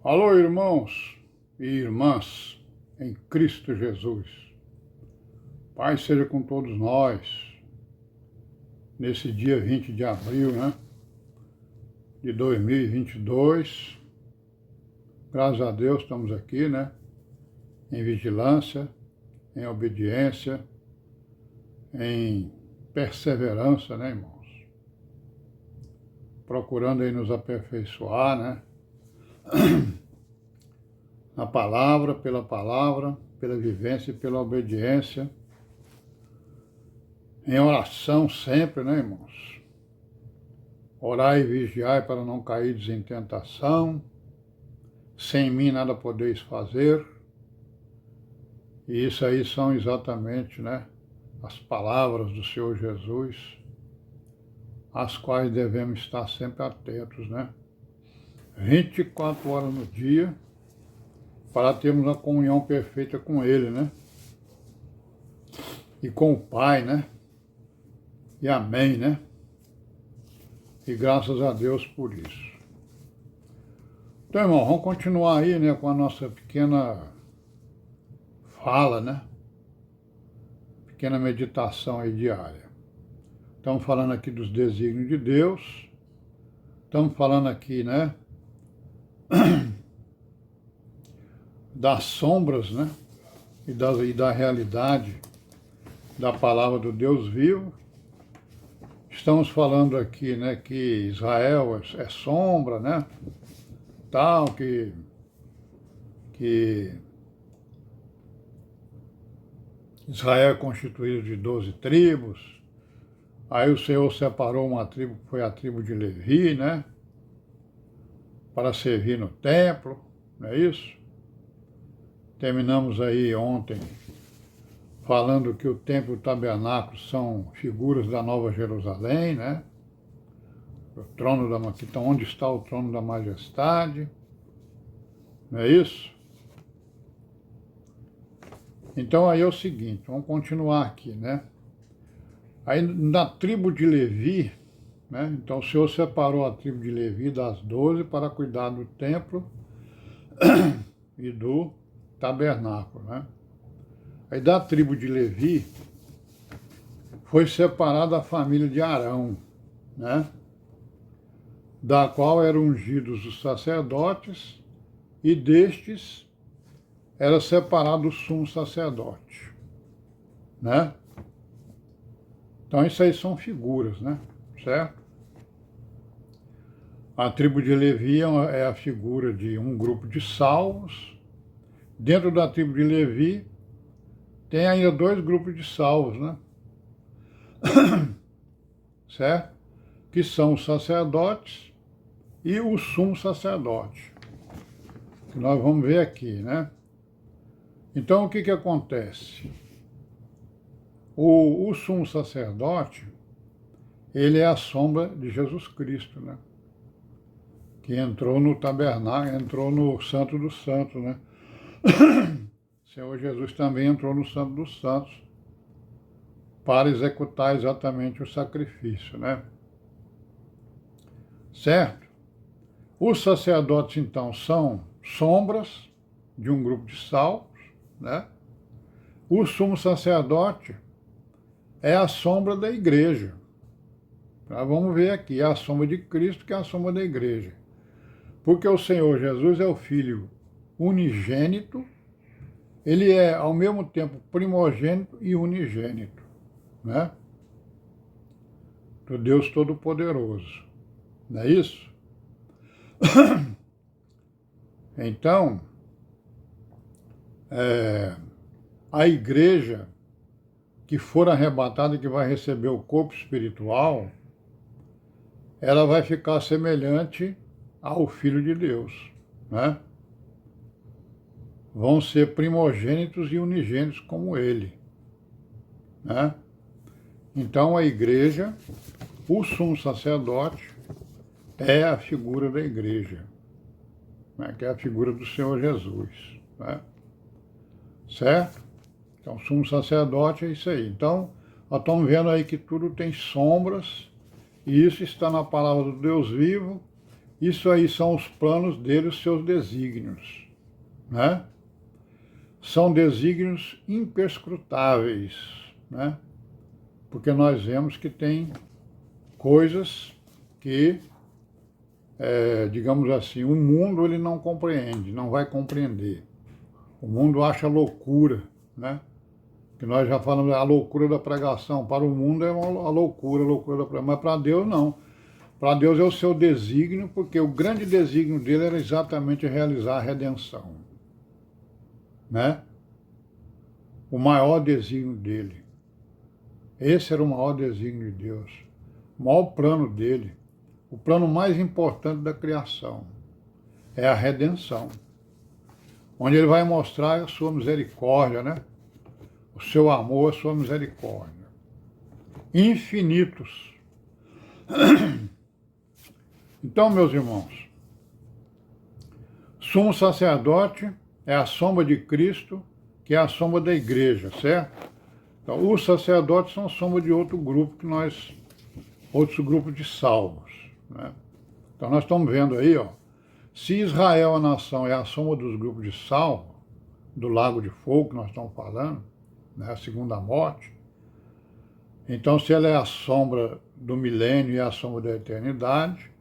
Alô, irmãos e irmãs em Cristo Jesus. Paz seja com todos nós, nesse dia 20 de abril, de 2022. Graças a Deus estamos aqui, em vigilância, em obediência, em perseverança, irmãos? Procurando aí nos aperfeiçoar, na palavra, pela vivência e pela obediência, em oração sempre, irmãos? Orai e vigiai para não cair em tentação, sem mim nada podeis fazer. E isso aí são exatamente, as palavras do Senhor Jesus, às quais devemos estar sempre atentos, 24 horas no dia, para termos uma comunhão perfeita com Ele, e com o Pai, e amém, e graças a Deus por isso. Então, irmão, vamos continuar aí, com a nossa pequena fala, pequena meditação aí diária. Estamos falando aqui dos desígnios de Deus, estamos falando aqui, das sombras, e da realidade da palavra do Deus vivo. Estamos falando aqui, que Israel é sombra, tal, que Israel é constituído de 12 tribos. Aí o Senhor separou uma tribo, que foi a tribo de Levi, para servir no templo, não é isso? Terminamos aí ontem falando que o templo e o tabernáculo são figuras da Nova Jerusalém, O trono onde está o trono da majestade, não é isso? Então aí é o seguinte, vamos continuar aqui, Aí na tribo de Levi, então o Senhor separou a tribo de Levi das 12 para cuidar do templo e do tabernáculo, Aí da tribo de Levi foi separada a família de Arão, da qual eram ungidos os sacerdotes, e destes era separado o sumo sacerdote, Então isso aí são figuras, certo? A tribo de Levi é a figura de um grupo de salvos. Dentro da tribo de Levi tem ainda 2 grupos de salvos, certo? Que são os sacerdotes e o sumo sacerdote, que nós vamos ver aqui, Então o que acontece? O sumo sacerdote, ele é a sombra de Jesus Cristo, que entrou no tabernáculo, entrou no Santo dos Santos, O Senhor Jesus também entrou no Santo dos Santos para executar exatamente o sacrifício, Certo? Os sacerdotes, então, são sombras de um grupo de salvos, O sumo sacerdote é a sombra da igreja. Vamos ver aqui, é a sombra de Cristo, que é a sombra da igreja. Porque o Senhor Jesus é o Filho unigênito, ele é, ao mesmo tempo, primogênito e unigênito, do Deus Todo-Poderoso. Não é isso? Então, a igreja que for arrebatada, que vai receber o corpo espiritual, ela vai ficar semelhante ao Filho de Deus, Vão ser primogênitos e unigênitos como ele, Então a igreja, o sumo sacerdote, é a figura da igreja, que é a figura do Senhor Jesus, certo? Então, sumo sacerdote é isso aí. Então, nós estamos vendo aí que tudo tem sombras, e isso está na palavra do Deus vivo, Isso aí são os planos dele, os seus desígnios, né? São desígnios imperscrutáveis, né? Porque nós vemos que tem coisas que, digamos assim, o mundo ele não compreende, não vai compreender. O mundo acha loucura, né? Que nós já falamos, a loucura da pregação. Para o mundo é a loucura da pregação, mas para Deus não. Para Deus é o seu desígnio, porque o grande desígnio dele era exatamente realizar a redenção, né? O maior desígnio dele. Esse era o maior desígnio de Deus, o maior plano dele, o plano mais importante da criação, é a redenção, onde ele vai mostrar a sua misericórdia, né? O seu amor, a sua misericórdia. Infinitos. Então, meus irmãos, sumo sacerdote é a sombra de Cristo, que é a sombra da igreja, certo? Então, os sacerdotes são sombra de outro grupo outros grupos de salvos, né? Então nós estamos vendo aí, ó, se Israel, a nação, é a sombra dos grupos de salvo, do lago de fogo que nós estamos falando, né, a segunda morte, então se ela é a sombra do milênio e a sombra da eternidade,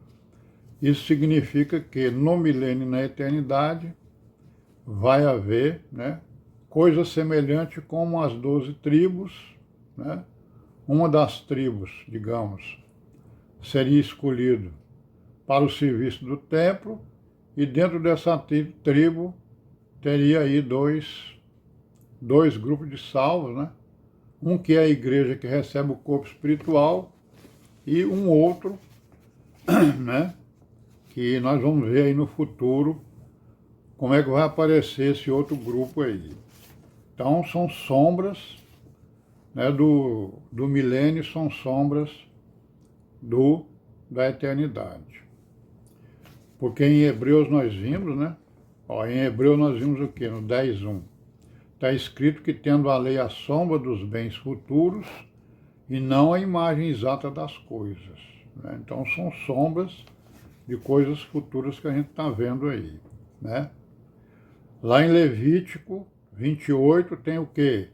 isso significa que no milênio e na eternidade vai haver, né, coisa semelhante como as 12 tribos, né? Uma das tribos, digamos, seria escolhido para o serviço do templo, e dentro dessa tribo teria aí dois grupos de salvos, né? Um que é a igreja que recebe o corpo espiritual e um outro, né? Que nós vamos ver aí no futuro como é que vai aparecer esse outro grupo aí. Então são sombras, né, do milênio, são sombras da eternidade. Porque em Hebreus nós vimos, né? Ó, em Hebreus nós vimos o quê? No 10:1. Está escrito que tendo a lei a sombra dos bens futuros e não a imagem exata das coisas, né? Então são sombras de coisas futuras que a gente está vendo aí, né? Lá em Levítico 28 tem o quê?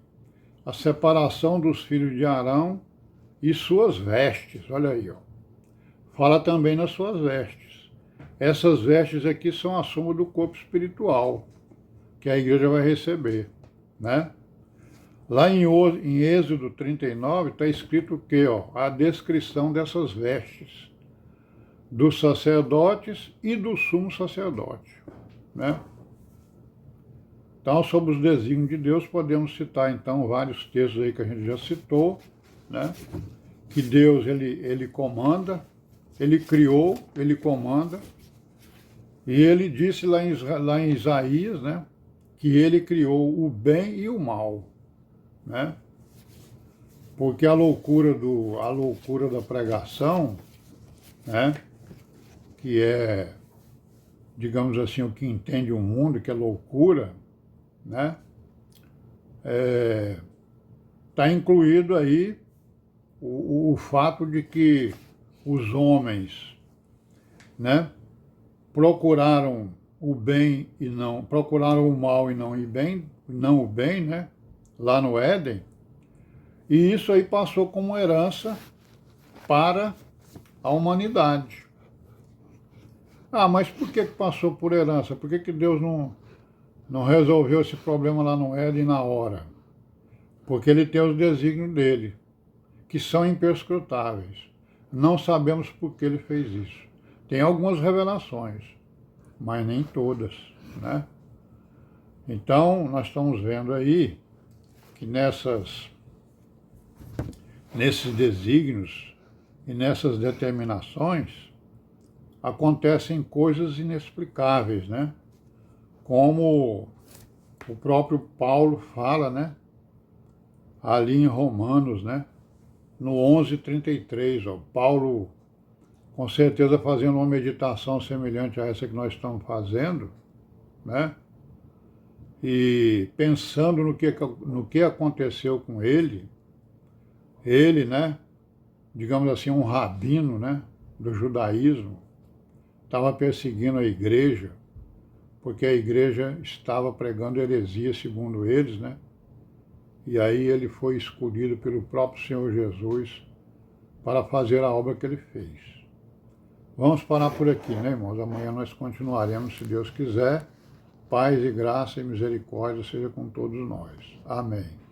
A separação dos filhos de Arão e suas vestes, olha aí, ó. Fala também nas suas vestes. Essas vestes aqui são a sombra do corpo espiritual que a igreja vai receber, né? Lá em Êxodo 39 está escrito o quê, ó? A descrição dessas vestes dos sacerdotes e do sumo sacerdote, né? Então, sobre os desígnios de Deus, podemos citar, então, vários textos aí que a gente já citou, né? Que Deus, ele comanda, ele criou, ele comanda, e ele disse lá em Isaías, né? Que ele criou o bem e o mal, né? Porque a loucura da pregação, né? Que é, digamos assim, o que entende o mundo, que é loucura, né? Está incluído aí o fato de que os homens, né, procuraram o bem e não, procuraram o mal e não o bem, né, lá no Éden, e isso aí passou como herança para a humanidade. Ah, mas por que passou por herança? Por que Deus não resolveu esse problema lá no Éden na hora? Porque ele tem os desígnios dele, que são imperscrutáveis. Não sabemos por que ele fez isso. Tem algumas revelações, mas nem todas, né? Então, nós estamos vendo aí que nesses desígnios e nessas determinações acontecem coisas inexplicáveis, né? Como o próprio Paulo fala, né? Ali em Romanos, né? No 11:33, ó, Paulo, com certeza fazendo uma meditação semelhante a essa que nós estamos fazendo, né? E pensando no que aconteceu com ele, né? Digamos assim, um rabino, né? Do judaísmo, estava perseguindo a igreja, porque a igreja estava pregando heresia, segundo eles, né? E aí ele foi escolhido pelo próprio Senhor Jesus para fazer a obra que ele fez. Vamos parar por aqui, né, irmãos? Amanhã nós continuaremos, se Deus quiser. Paz e graça e misericórdia seja com todos nós. Amém.